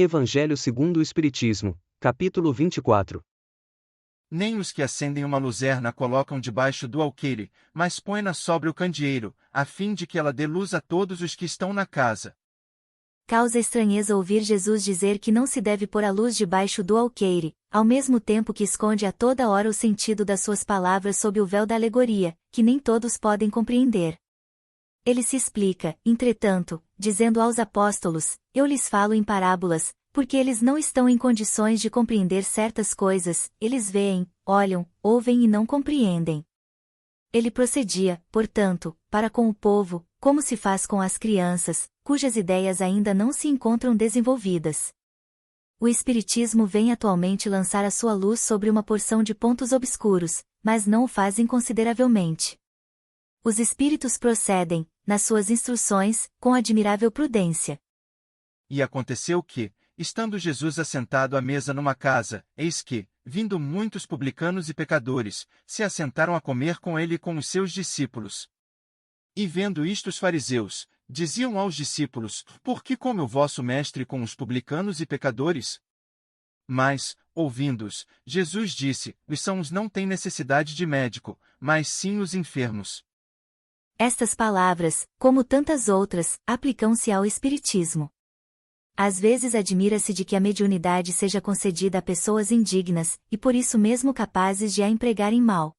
Evangelho segundo o Espiritismo, capítulo 24. Nem os que acendem uma luzerna colocam debaixo do alqueire, mas põe-na sobre o candeeiro, a fim de que ela dê luz a todos os que estão na casa. Causa estranheza ouvir Jesus dizer que não se deve pôr a luz debaixo do alqueire, ao mesmo tempo que esconde a toda hora o sentido das suas palavras sob o véu da alegoria, que nem todos podem compreender. Ele se explica, entretanto, dizendo aos apóstolos: eu lhes falo em parábolas, porque eles não estão em condições de compreender certas coisas, eles veem, olham, ouvem e não compreendem. Ele procedia, portanto, para com o povo, como se faz com as crianças, cujas ideias ainda não se encontram desenvolvidas. O Espiritismo vem atualmente lançar a sua luz sobre uma porção de pontos obscuros, mas não o faz inconsideravelmente. Os Espíritos procedem, nas suas instruções, com admirável prudência. E aconteceu que, estando Jesus assentado à mesa numa casa, eis que, vindo muitos publicanos e pecadores, se assentaram a comer com ele e com os seus discípulos. E vendo isto os fariseus, diziam aos discípulos: por que come o vosso mestre com os publicanos e pecadores? Mas, ouvindo-os, Jesus disse: os sãos não têm necessidade de médico, mas sim os enfermos. Estas palavras, como tantas outras, aplicam-se ao Espiritismo. Às vezes admira-se de que a mediunidade seja concedida a pessoas indignas, e por isso mesmo capazes de a empregarem mal.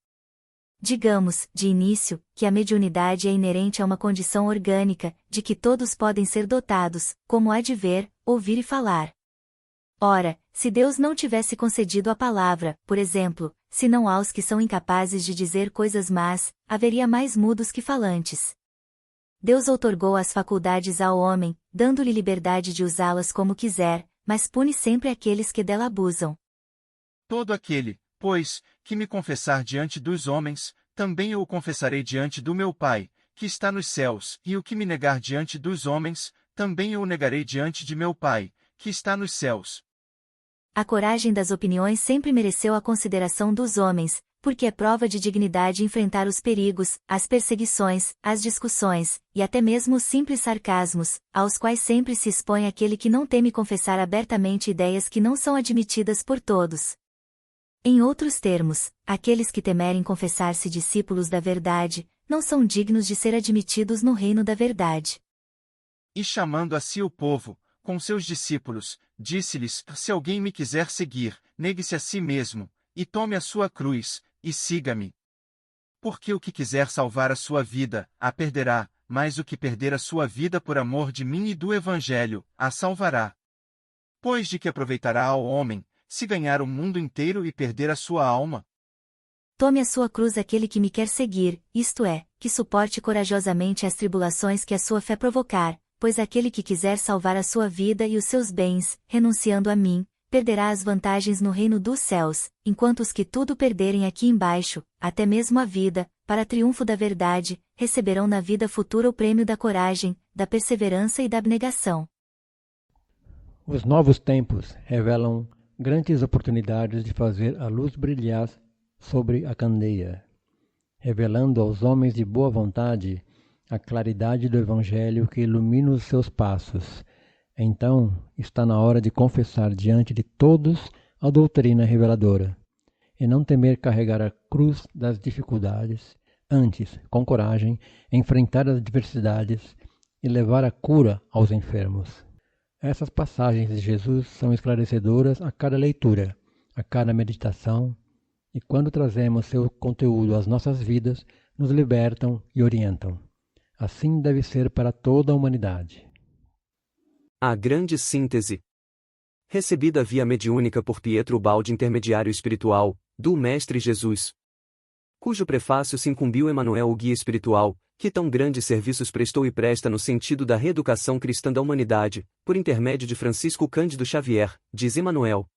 Digamos, de início, que a mediunidade é inerente a uma condição orgânica, de que todos podem ser dotados, como há de ver, ouvir e falar. Ora, se Deus não tivesse concedido a palavra, por exemplo, senão aos que são incapazes de dizer coisas más, haveria mais mudos que falantes. Deus outorgou as faculdades ao homem, dando-lhe liberdade de usá-las como quiser, mas pune sempre aqueles que dela abusam. Todo aquele, pois, que me confessar diante dos homens, também eu o confessarei diante do meu Pai, que está nos céus, e o que me negar diante dos homens, também eu o negarei diante de meu Pai, que está nos céus. A coragem das opiniões sempre mereceu a consideração dos homens, porque é prova de dignidade enfrentar os perigos, as perseguições, as discussões, e até mesmo os simples sarcasmos, aos quais sempre se expõe aquele que não teme confessar abertamente ideias que não são admitidas por todos. Em outros termos, aqueles que temerem confessar-se discípulos da verdade, não são dignos de ser admitidos no reino da verdade. E chamando a si o povo, com seus discípulos, disse-lhes: se alguém me quiser seguir, negue-se a si mesmo, e tome a sua cruz, e siga-me. Porque o que quiser salvar a sua vida, a perderá, mas o que perder a sua vida por amor de mim e do Evangelho, a salvará. Pois de que aproveitará ao homem, se ganhar o mundo inteiro e perder a sua alma? Tome a sua cruz aquele que me quer seguir, isto é, que suporte corajosamente as tribulações que a sua fé provocar, pois aquele que quiser salvar a sua vida e os seus bens, renunciando a mim, perderá as vantagens no reino dos céus, enquanto os que tudo perderem aqui embaixo, até mesmo a vida, para triunfo da verdade, receberão na vida futura o prêmio da coragem, da perseverança e da abnegação. Os novos tempos revelam grandes oportunidades de fazer a luz brilhar sobre a candeia, revelando aos homens de boa vontade a claridade do Evangelho que ilumina os seus passos. Então, está na hora de confessar diante de todos a doutrina reveladora, e não temer carregar a cruz das dificuldades, antes, com coragem, enfrentar as adversidades e levar a cura aos enfermos. Essas passagens de Jesus são esclarecedoras a cada leitura, a cada meditação, e quando trazemos seu conteúdo às nossas vidas, nos libertam e orientam. Assim deve ser para toda a humanidade. A grande síntese. Recebida via mediúnica por Pietro Baldi, intermediário espiritual, do Mestre Jesus, cujo prefácio se incumbiu Emmanuel, o guia espiritual, que tão grandes serviços prestou e presta no sentido da reeducação cristã da humanidade, por intermédio de Francisco Cândido Xavier, diz Emmanuel.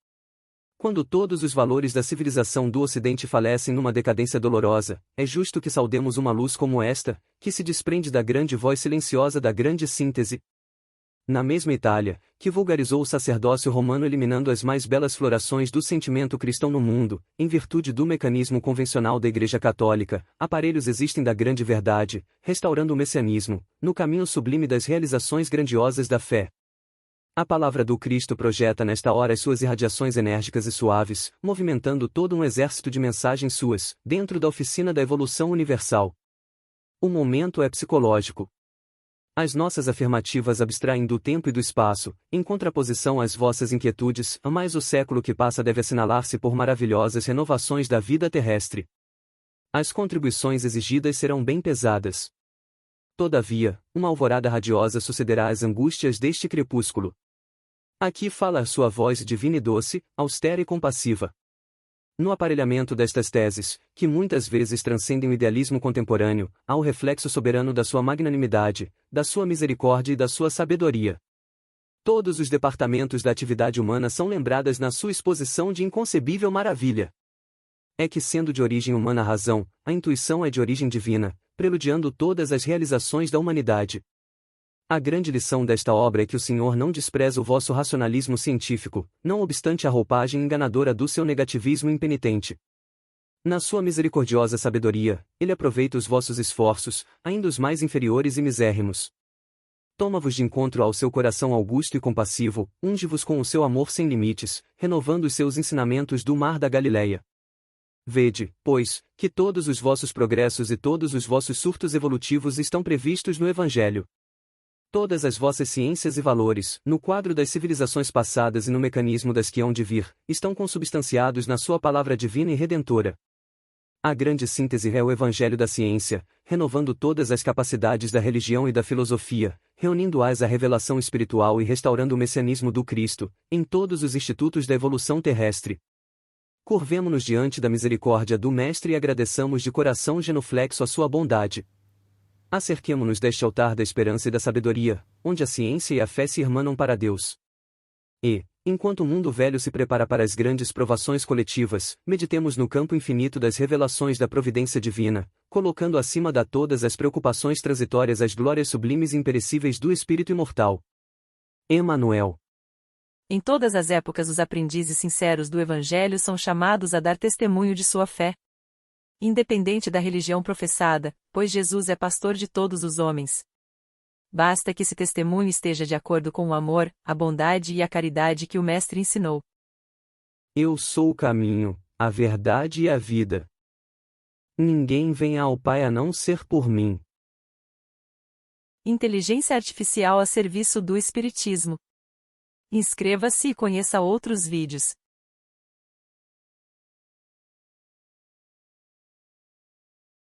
Quando todos os valores da civilização do Ocidente falecem numa decadência dolorosa, é justo que saudemos uma luz como esta, que se desprende da grande voz silenciosa da grande síntese. Na mesma Itália, que vulgarizou o sacerdócio romano eliminando as mais belas florações do sentimento cristão no mundo, em virtude do mecanismo convencional da Igreja Católica, aparelhos existem da grande verdade, restaurando o messianismo, no caminho sublime das realizações grandiosas da fé. A palavra do Cristo projeta nesta hora as suas irradiações enérgicas e suaves, movimentando todo um exército de mensagens suas, dentro da oficina da evolução universal. O momento é psicológico. As nossas afirmativas abstraem do tempo e do espaço, em contraposição às vossas inquietudes, mas o século que passa deve assinalar-se por maravilhosas renovações da vida terrestre. As contribuições exigidas serão bem pesadas. Todavia, uma alvorada radiosa sucederá às angústias deste crepúsculo. Aqui fala a sua voz divina e doce, austera e compassiva. No aparelhamento destas teses, que muitas vezes transcendem o idealismo contemporâneo, há o reflexo soberano da sua magnanimidade, da sua misericórdia e da sua sabedoria. Todos os departamentos da atividade humana são lembradas na sua exposição de inconcebível maravilha. É que, sendo de origem humana a razão, a intuição é de origem divina, preludiando todas as realizações da humanidade. A grande lição desta obra é que o Senhor não despreza o vosso racionalismo científico, não obstante a roupagem enganadora do seu negativismo impenitente. Na sua misericordiosa sabedoria, Ele aproveita os vossos esforços, ainda os mais inferiores e misérrimos. Toma-vos de encontro ao seu coração augusto e compassivo, unge-vos com o seu amor sem limites, renovando os seus ensinamentos do mar da Galileia. Vede, pois, que todos os vossos progressos e todos os vossos surtos evolutivos estão previstos no Evangelho. Todas as vossas ciências e valores, no quadro das civilizações passadas e no mecanismo das que hão de vir, estão consubstanciados na sua palavra divina e redentora. A grande síntese é o Evangelho da ciência, renovando todas as capacidades da religião e da filosofia, reunindo-as à revelação espiritual e restaurando o messianismo do Cristo, em todos os institutos da evolução terrestre. Curvemo-nos diante da misericórdia do Mestre e agradeçamos de coração genuflexo a sua bondade. Acerquemo-nos deste altar da esperança e da sabedoria, onde a ciência e a fé se irmanam para Deus. E, enquanto o mundo velho se prepara para as grandes provações coletivas, meditemos no campo infinito das revelações da providência divina, colocando acima de todas as preocupações transitórias as glórias sublimes e imperecíveis do Espírito imortal. Emanuel. Em todas as épocas os aprendizes sinceros do Evangelho são chamados a dar testemunho de sua fé. Independente da religião professada, pois Jesus é pastor de todos os homens. Basta que esse testemunho esteja de acordo com o amor, a bondade e a caridade que o Mestre ensinou. Eu sou o caminho, a verdade e a vida. Ninguém vem ao Pai a não ser por mim. Inteligência artificial a serviço do Espiritismo. Inscreva-se e conheça outros vídeos.